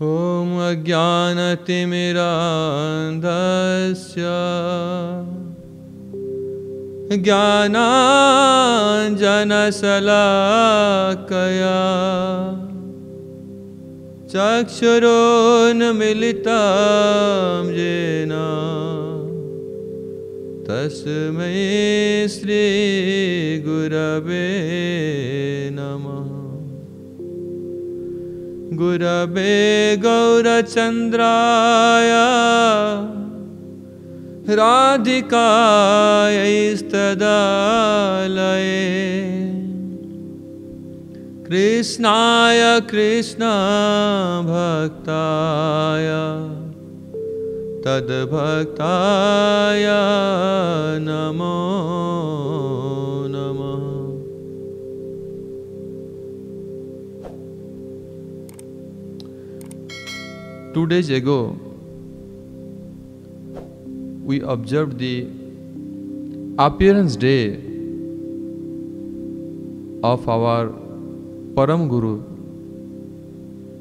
ॐ अज्ञानतिमिरान्धस्य ज्ञानाञ्जनशलाकया चक्षुरोन्मीलितं येन तस्मै श्रीगुरवे नमः। गुरवे गौरचन्द्राय राधिकायैस्तदालये कृष्णाय कृष्णभक्ताय तद्भक्ताय नमो नमः। 2 days ago, we observed the appearance day of our Param Guru,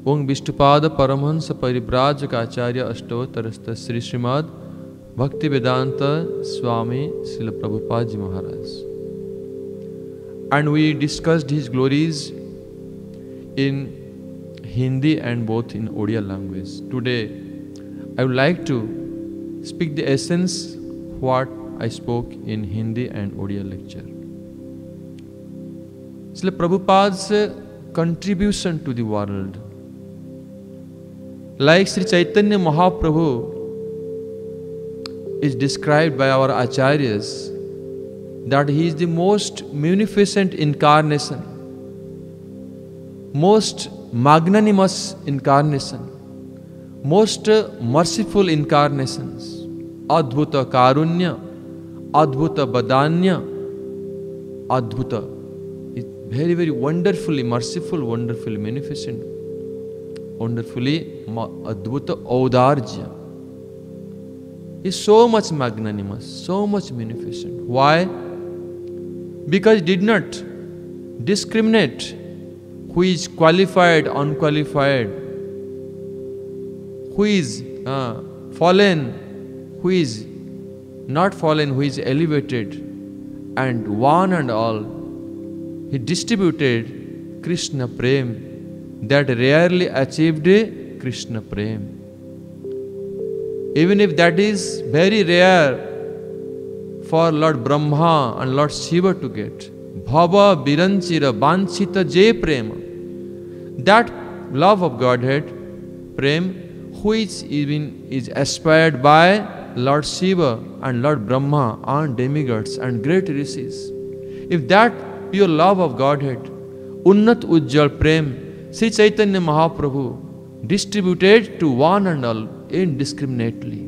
Om Vishnupada Paramahansa Parivrajaka Acharya Ashtotarastha Sri Srimad Bhaktivedanta Swami Srila Prabhupada Ji Maharaj. And we discussed his glories in Hindi and both in Odia language. Today, I would like to speak the essence what I spoke in Hindi and Odia lecture. Srila Prabhupada's contribution to the world. Like Sri Chaitanya Mahaprabhu is described by our acharyas that he is the most munificent incarnation, most magnanimous incarnation, most merciful incarnations. Adbhuta Karunya, Adbhuta Badanya, Adbhuta. It's very, very wonderfully merciful, wonderfully munificent, wonderfully Adbhuta Audarja. He's so much magnanimous, so much munificent. Why? Because he did not discriminate who is qualified, unqualified, who is fallen, who is not fallen, who is elevated, and one and all, he distributed Krishna Prem that rarely achieved Krishna Prem. Even if that is very rare for Lord Brahma and Lord Shiva to get. Bhava Biranchira Banchita Je Prema. That love of Godhead, Prem, which is aspired by Lord Shiva and Lord Brahma and demigods and great rishis. If that pure love of Godhead, Unnat Ujjal Prem, Sri Chaitanya Mahaprabhu distributed to one and all indiscriminately.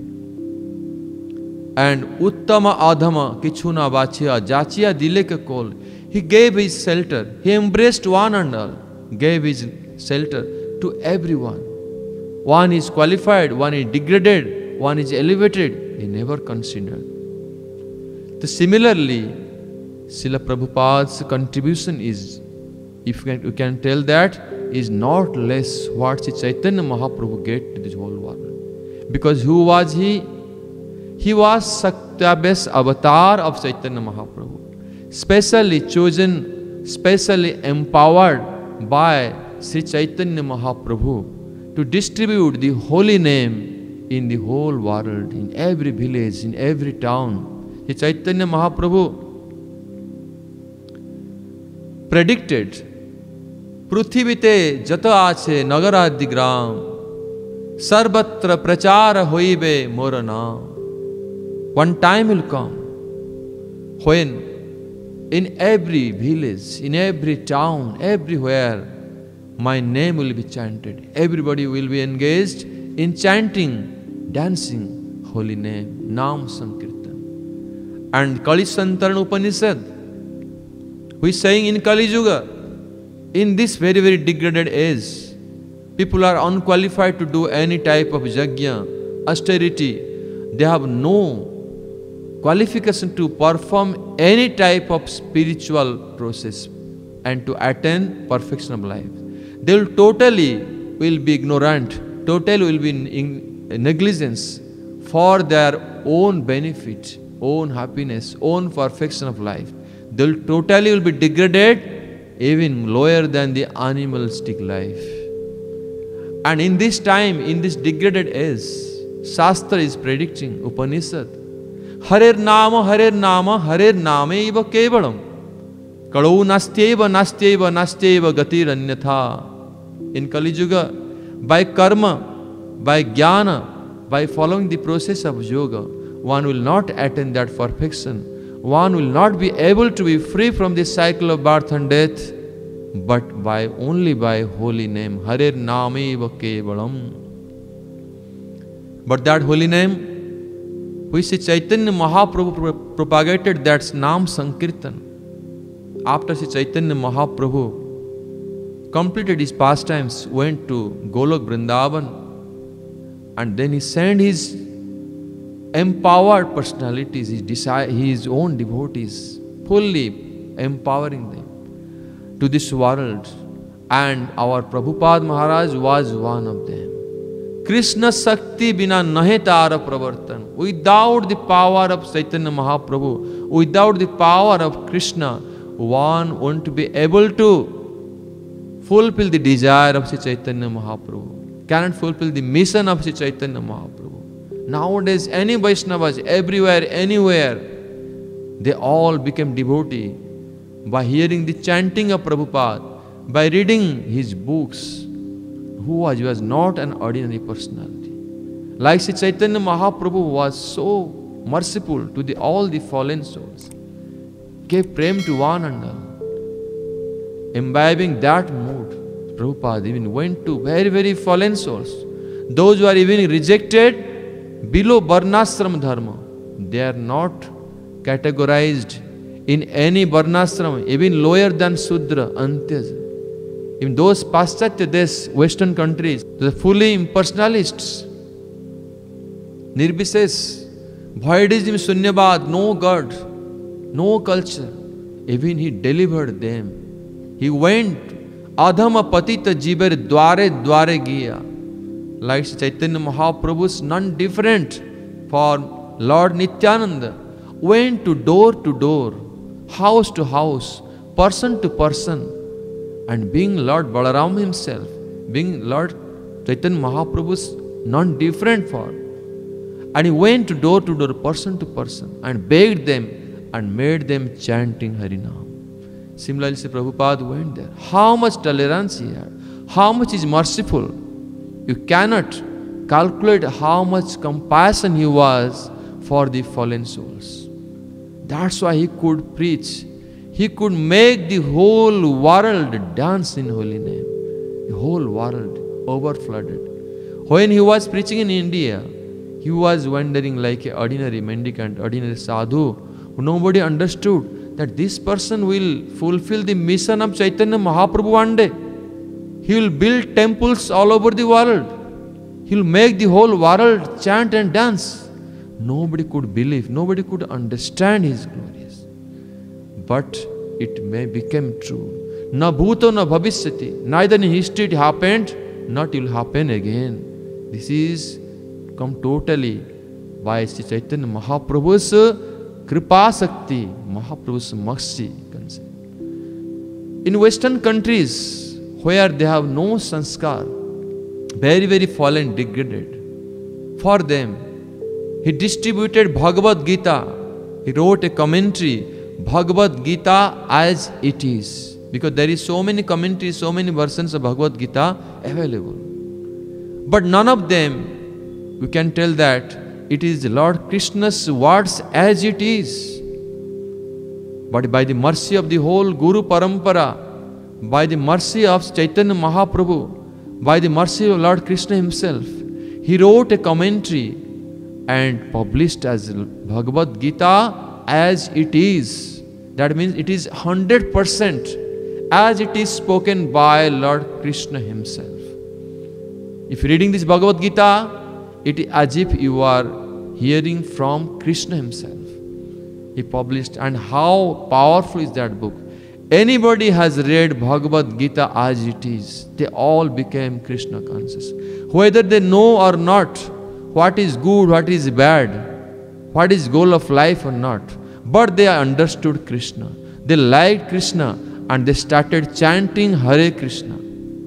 And Uttama Adhama Kichuna Vachya Jachya Dileka Kol, he gave his shelter, he embraced one and all, gave his shelter to everyone. One is qualified, one is degraded, one is elevated, he never considered. So similarly, Srila Prabhupada's contribution is, if you can tell that, is not less what Sri Chaitanya Mahaprabhu gave to this whole world. Because who was he? He was Satyabhas avatar of Chaitanya Mahaprabhu, specially chosen, specially empowered by Sri Chaitanya Mahaprabhu to distribute the holy name in the whole world, in every village, in every town. Sri Chaitanya Mahaprabhu predicted, Prithivite jata ache nagaradigram, sarvatra prachara hoibe morana. One time will come when in every village, in every town, everywhere, my name will be chanted. Everybody will be engaged in chanting, dancing holy name, Nam Sankirtan. And Kali Santarana Upanishad, who is saying in Kali Yuga, in this very, very degraded age, people are unqualified to do any type of yajna, austerity. They have no qualification to perform any type of spiritual process and to attain perfection of life. They will be ignorant totally will be in negligence for their own benefit, own happiness, own perfection of life. They will totally will be degraded, even lower than the animalistic life. And in this time, in this degraded age, Shastra is predicting, Upanishad, Harer Nama, Harer Name eva kevalam. Kalau nastyeva, nastyeva, nastyeva gatir anyatha. In Kali Yuga, by karma, by jnana, by following the process of yoga, one will not attain that perfection. One will not be able to be free from the cycle of birth and death, but only by holy name. Harer Nameva Kevalam. But that holy name, which Chaitanya Mahaprabhu propagated, that's Nam Sankirtan. After Chaitanya Mahaprabhu completed his pastimes, went to Golok Vrindavan, and then he sent his empowered personalities, his own devotees, fully empowering them to this world. And our Prabhupada Maharaj was one of them. Krishna Sakti bina nahe tara pravartan. Without the power of Chaitanya Mahaprabhu, without the power of Krishna, one won't be able to fulfill the desire of Sri Chaitanya Mahaprabhu, cannot fulfill the mission of Sri Chaitanya Mahaprabhu. Nowadays, any Vaishnavas, everywhere, anywhere, they all became devotee by hearing the chanting of Prabhupada, by reading his books. He was not an ordinary personality. Like Sri Chaitanya Mahaprabhu was so merciful to all the fallen souls, gave prem to one and all. Imbibing that mood, Prabhupada even went to very, very fallen souls. Those who are even rejected below Varnashram Dharma, they are not categorized in any Varnashram, even lower than Sudra, Antyaj. In those Paschatya Desh, Western countries, they are fully impersonalists. Nirvises, voidism, Sunyavad, no God, no culture. Even he delivered them. He went, Adhama Patita Jiber Dware Dware Giya. Like Chaitanya Mahaprabhu's none different for Lord Nityananda. Went to door, house to house, person to person. And being Lord Balaram himself, being Lord Chaitanya Mahaprabhu's none different for. And he went to door, person to person, and begged them and made them chanting Harinam. Similarly, Prabhupada went there. How much tolerance he had, how much is merciful. You cannot calculate how much compassion he was for the fallen souls. That's why he could preach. He could make the whole world dance in holy name. The whole world overflooded. When he was preaching in India, he was wandering like an ordinary mendicant, ordinary sadhu, who nobody understood that this person will fulfill the mission of Chaitanya Mahaprabhu one day. He will build temples all over the world. He will make the whole world chant and dance. Nobody could believe, nobody could understand his glories. But it may become true. Na bhuto na bhavishyati. Neither in history it happened, not it will happen again. This is come totally by Sri Chaitanya Mahaprabhu's Kripa Sakti, Mahaprabhu's mercy. In Western countries where they have no sanskar, very, very fallen, degraded, for them, he distributed Bhagavad Gita. He wrote a commentary, Bhagavad Gita as it is. Because there is so many commentaries, so many versions of Bhagavad Gita available. But none of them, we can tell that it is Lord Krishna's words as it is. But by the mercy of the whole Guru Parampara, by the mercy of Chaitanya Mahaprabhu, by the mercy of Lord Krishna himself, he wrote a commentary and published as Bhagavad Gita as it is. That means it is 100% as it is spoken by Lord Krishna himself. If reading this Bhagavad Gita, it is as if you are hearing from Krishna himself. He published, and how powerful is that book. Anybody has read Bhagavad Gita as it is, they all became Krishna conscious. Whether they know or not what is good, what is bad, what is goal of life or not, but they understood Krishna. They liked Krishna and they started chanting Hare Krishna.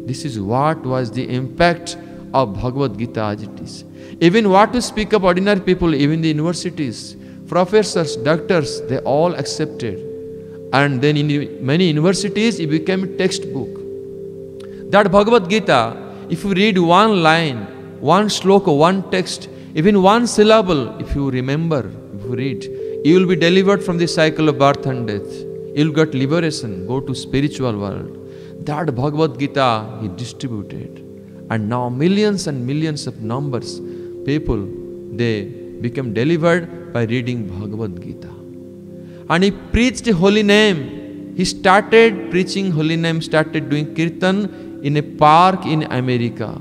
This is what was the impact of Bhagavad Gita as it is. Even what to speak of ordinary people, even the universities, professors, doctors, they all accepted. And then in many universities, it became a textbook. That Bhagavad Gita, if you read one line, one sloka, one text, even one syllable, if you remember, if you read, you will be delivered from the cycle of birth and death. You will get liberation, go to spiritual world. That Bhagavad Gita he distributed. And now millions and millions of numbers, people, they become delivered by reading Bhagavad Gita. And he preached holy name. He started preaching holy name, started doing kirtan in a park in America,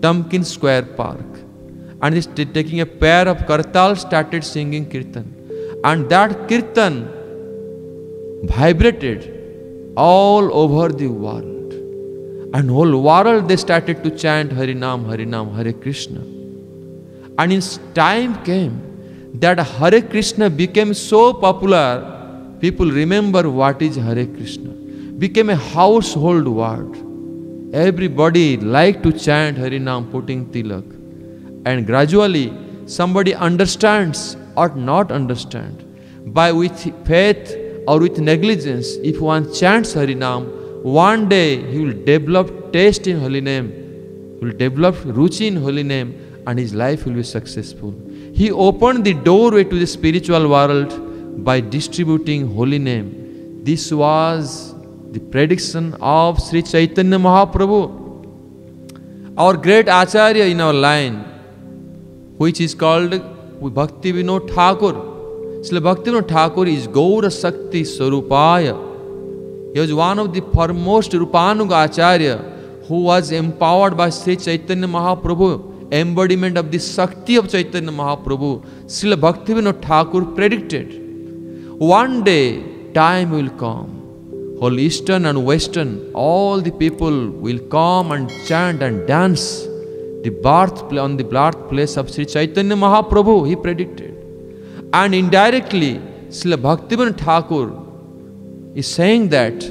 Tompkins Square Park. And he's taking a pair of kartal, started singing kirtan. And that kirtan vibrated all over the world. And whole world they started to chant Harinam, Harinam, Hare Krishna. And in time came that Hare Krishna became so popular, people remember what is Hare Krishna. Became a household word. Everybody liked to chant Harinam, putting tilak. And gradually, somebody understands or not understand. By with faith or with negligence, if one chants Harinam, one day he will develop taste in holy name, he will develop ruchi in holy name, and his life will be successful. He opened the doorway to the spiritual world by distributing holy name. This was the prediction of Sri Chaitanya Mahaprabhu, our great Acharya in our line, which is called Bhakti Vinod Thakur. Srila Bhakti Vinod Thakur is Gaura Sakti Swarupaya. He was one of the foremost Rupanuga Acharya who was empowered by Sri Chaitanya Mahaprabhu, embodiment of the Sakti of Chaitanya Mahaprabhu. Srila Bhakti Vinod Thakur predicted, one day time will come, whole Eastern and Western, all the people will come and chant and dance on the birthplace of Sri Chaitanya Mahaprabhu, he predicted. And indirectly, Srila Bhakti Vinod Thakur is saying that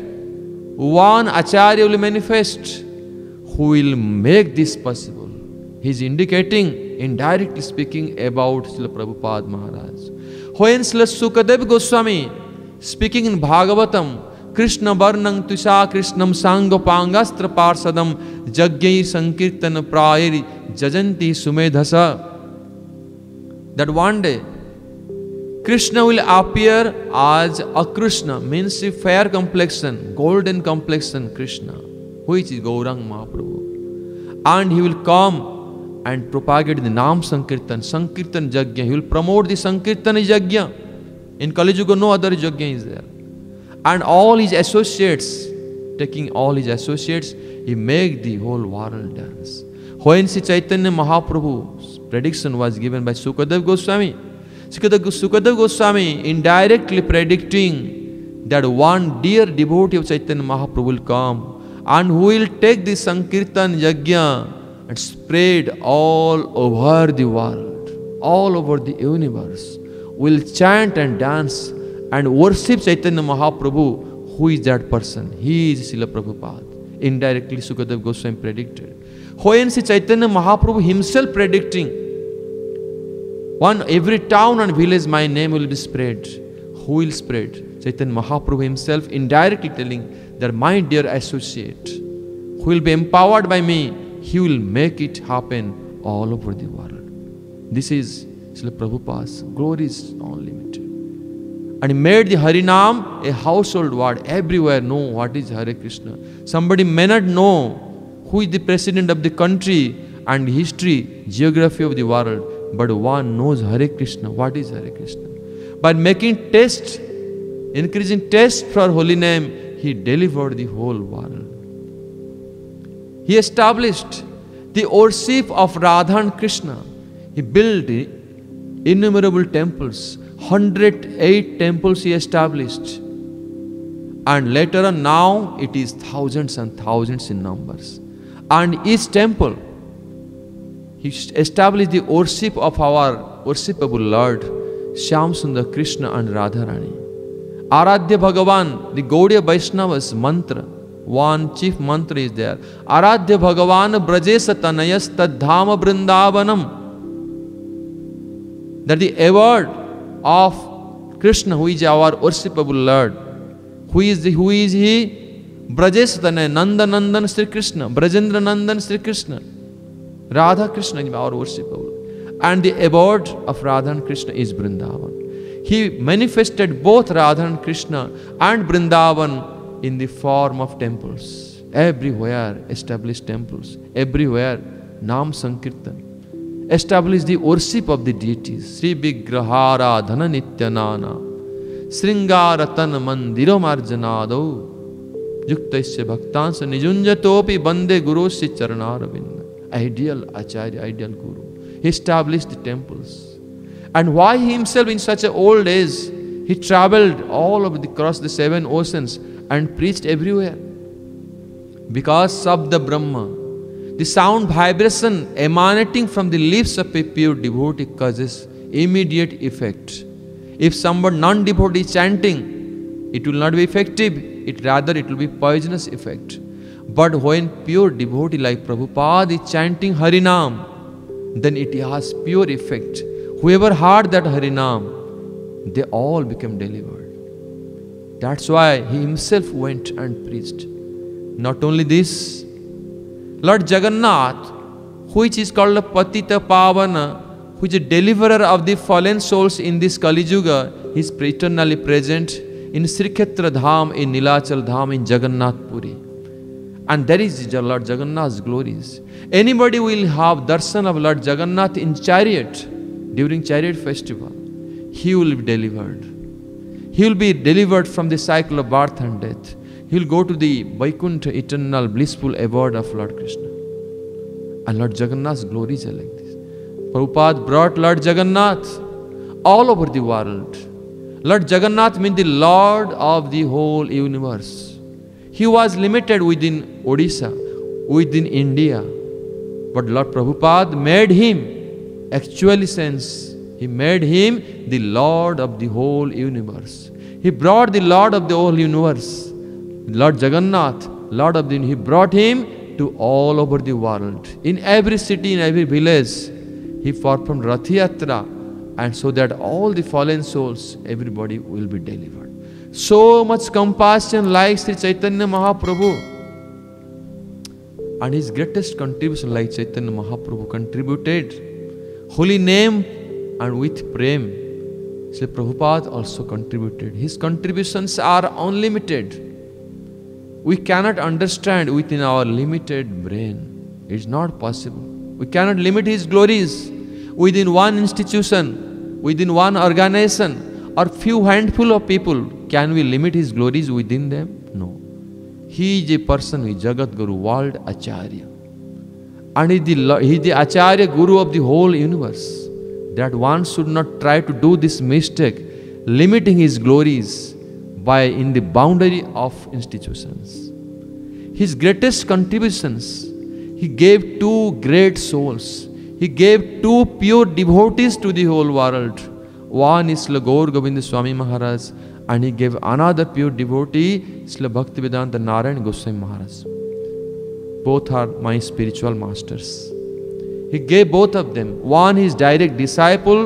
one Acharya will manifest who will make this possible. He is indicating, indirectly speaking about Srila Prabhupada Maharaj. When Srila Sukadeva Goswami, speaking in Bhagavatam, Krishna Varnang Tusha Krishnam Sangopangastra Parsadam Jagyai Sankirtana Prayari Jajanti Sumedhasa, that one day Krishna will appear as a Krishna, means a fair complexion, golden complexion Krishna, which is Gaurang Mahaprabhu. And he will come and propagate the Nam Sankirtan, Sankirtan Jagya. He will promote the Sankirtan Jagya. In Kali Yuga, no other Jagya is there. And all his associates, taking all his associates, he make the whole world dance. When Sri Chaitanya Mahaprabhu's prediction was given by Sukadeva Goswami, Sukadeva Goswami indirectly predicting that one dear devotee of Chaitanya Mahaprabhu will come and who will take the Sankirtan Yajna and spread all over the world, all over the universe, will chant and dance and worship Chaitanya Mahaprabhu. Who is that person? He is Srila Prabhupada. Indirectly Sukadeva Goswami predicted. When Sri Chaitanya Mahaprabhu himself predicting, every town and village my name will be spread. Who will spread? Chaitanya Mahaprabhu himself indirectly telling that my dear associate, who will be empowered by me, he will make it happen all over the world. This is Srila Prabhupada's glory is unlimited. And he made the Harinam a household word. Everywhere know what is Hare Krishna. Somebody may not know who is the president of the country and history, geography of the world, but one knows Hare Krishna. What is Hare Krishna? By making taste, increasing taste for holy name, he delivered the whole world. He established the worship of Radha and Krishna. He built innumerable temples. 108 temples he established. And later on, now it is thousands and thousands in numbers. And each temple, he established the worship of our worshipable Lord, Shyam Sundar Krishna and Radharani. Aradhya Bhagavan, the Gaudiya Vaishnavas mantra, one chief mantra is there. Aradhya Bhagavan Brajesa Tanayas Tadhama Vrindavanam. That the award of Krishna, who is our worshipable Lord. Who is he? Brajesh Tanaya, Nanda Nandan Sri Krishna, Brajendra Nandan Sri Krishna. Radha Krishna is our worshipable. And the abode of Radha and Krishna is Vrindavan. He manifested both Radha and Krishna and Vrindavan in the form of temples. Everywhere established temples. Everywhere Nam Sankirtan. Established the worship of the deities. Sri Vigrahara Dhana Nityanana. Sringaratan Mandiro Marjanado. Yuktaisya Bhaktansa Nijunjatopi Bande Gurusya Charanaravinda. Ideal Acharya, ideal Guru. He established the temples. And why he himself in such an old age, he traveled all across the 7 oceans and preached everywhere? Because of the Brahma, the sound vibration emanating from the lips of a pure devotee causes immediate effect. If someone non-devotee chanting, it will not be effective. It will be poisonous effect. But when pure devotee like Prabhupada is chanting Harinam, then it has pure effect. Whoever heard that Harinam, they all became delivered. That's why he himself went and preached. Not only this, Lord Jagannath, which is called a Patita Pavana, which is a deliverer of the fallen souls in this Kali Yuga, he is eternally present in Sri Kshetra Dham, in Nilachal Dham, in Jagannath Puri. And that is Lord Jagannath's glories. Anybody will have darshan of Lord Jagannath in chariot, during chariot festival, he will be delivered. He will be delivered from the cycle of birth and death. He will go to the Vaikuntha, eternal blissful abode of Lord Krishna. And Lord Jagannath's glories are like this. Prabhupada brought Lord Jagannath all over the world. Lord Jagannath means the Lord of the whole universe. He was limited within Odisha, within India. But Lord Prabhupada made him, actually sense, he made him the Lord of the whole universe. He brought the Lord of the whole universe, Lord Jagannath, Lord of the universe. He brought him to all over the world. In every city, in every village, he performed Rath Yatra, and so that all the fallen souls, everybody will be delivered. So much compassion like Sri Chaitanya Mahaprabhu. And his greatest contribution like Chaitanya Mahaprabhu contributed holy name and with prem. Sri Prabhupada also contributed. His contributions are unlimited. We cannot understand within our limited brain. It is not possible. We cannot limit his glories within one institution, within one organization, or few handful of people. Can we limit his glories within them? No. He is a person who is Jagat Guru, world Acharya. And he is the Acharya Guru of the whole universe. That one should not try to do this mistake, limiting his glories by in the boundary of institutions. His greatest contributions, he gave 2 great souls. He gave 2 pure devotees to the whole world. One is Srila Gaur Govinda Swami Maharaj, and he gave another pure devotee, Srila Bhaktivedanta Narayan Goswami Maharaj. Both are my spiritual masters. He gave both of them. One is direct disciple,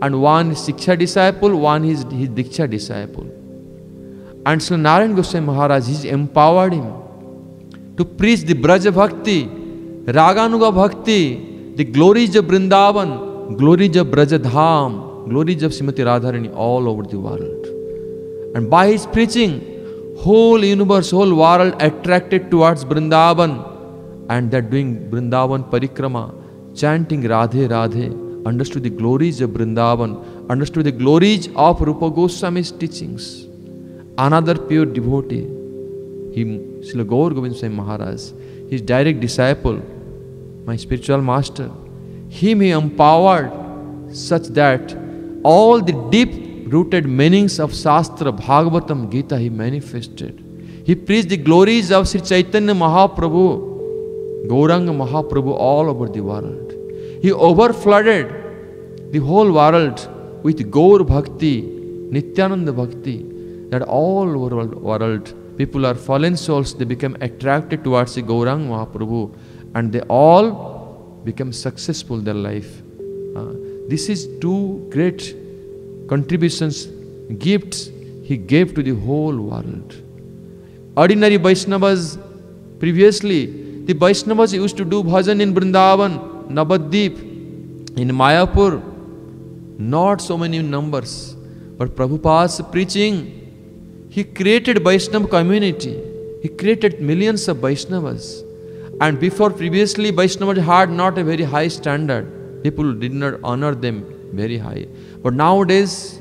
and one is Siksha disciple, one is his Diksha disciple. And Srila Narayan Goswami Maharaj, he empowered him to preach the Braja Bhakti, Raganuga Bhakti, the glories of Vrindavan, glories of Braja Dham, glories of Srimati Radharani all over the world. And by his preaching, whole universe, whole world attracted towards Vrindavan, and that doing Vrindavan Parikrama, chanting Radhe Radhe, understood the glories of Vrindavan, understood the glories of Rupa Goswami's teachings. Another pure devotee, Srila Gaur Govinda Swami Maharaj, his direct disciple, my spiritual master, him he empowered such that all the deep rooted meanings of Shastra, Bhagavatam, Gita, he manifested. He preached the glories of Sri Chaitanya Mahaprabhu, Gauranga Mahaprabhu all over the world. He overflooded the whole world with Gaur Bhakti, Nityananda Bhakti, that all over the world people are fallen souls, they become attracted towards the Gauranga Mahaprabhu and they all become successful in their life. This is two great contributions, gifts he gave to the whole world. Ordinary Vaishnavas, previously, the Vaishnavas used to do bhajan in Vrindavan, Navadvip, in Mayapur, not so many numbers. But Prabhupada's preaching, he created Vaishnava community. He created millions of Vaishnavas. And before, previously, Vaishnavas had not a very high standard. People did not honor them very high. But nowadays,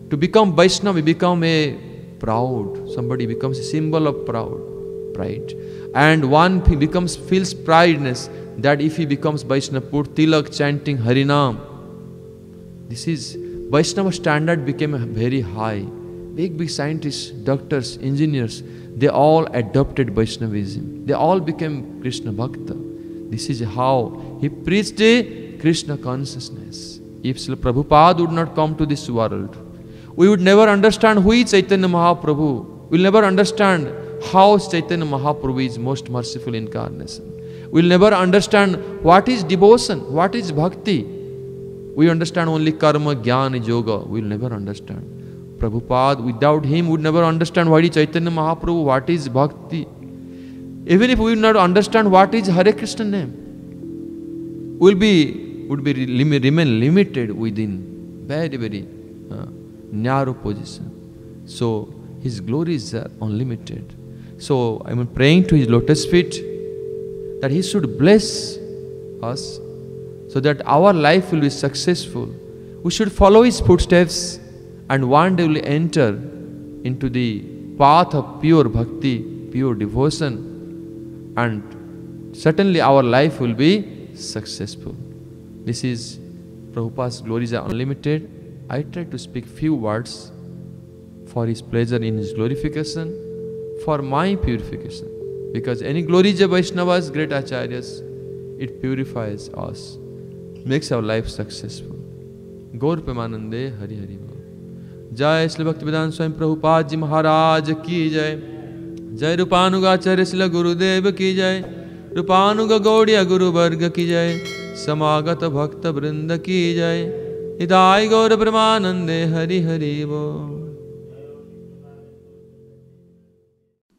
to become Vaishnava, we become a proud. Somebody becomes a symbol of pride. And one feels prideness that if he becomes Vaishnava, put tilak chanting Harinam. This is, Vaishnava standard became very high. Big scientists, doctors, engineers, they all adopted Vaishnavism. They all became Krishna Bhakta. This is how he preached a Krishna consciousness. If Srila Prabhupada would not come to this world, we would never understand who is Chaitanya Mahaprabhu. We will never understand how Chaitanya Mahaprabhu is most merciful incarnation. We will never understand what is devotion, what is bhakti. We understand only karma, jnana, yoga. We will never understand. Prabhupada, without him, would never understand what is Chaitanya Mahaprabhu, what is bhakti. Even if we will not understand what is Hare Krishna name, would remain limited within very narrow position. So his glories are unlimited. So I am praying to his lotus feet that he should bless us so that our life will be successful. We should follow his footsteps and one day will enter into the path of pure bhakti, pure devotion, and certainly our life will be successful. This is Prabhupada's glories are unlimited. I try to speak few words for his pleasure in his glorification, for my purification. Because any glories of Vaishnavas, great acharyas, it purifies us, makes our life successful. Gaur Premanande Hari Hari Bol. Jai Srila Bhaktivedanta Swami Prabhupada Ji Maharaj ki jai. Jai Rupanuga Acharya Srila Gurudev ki jai. Rupanuga Gaudiya Guru Varga ki jai. Samagata Bhakta Vrinda ki jai. Hidai Gaur Premanande Hari Hari Bol.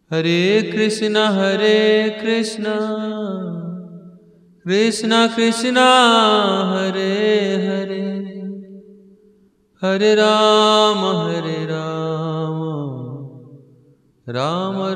Hare Krishna Krishna Krishna Hare Hare, Hare Rama Rama Rama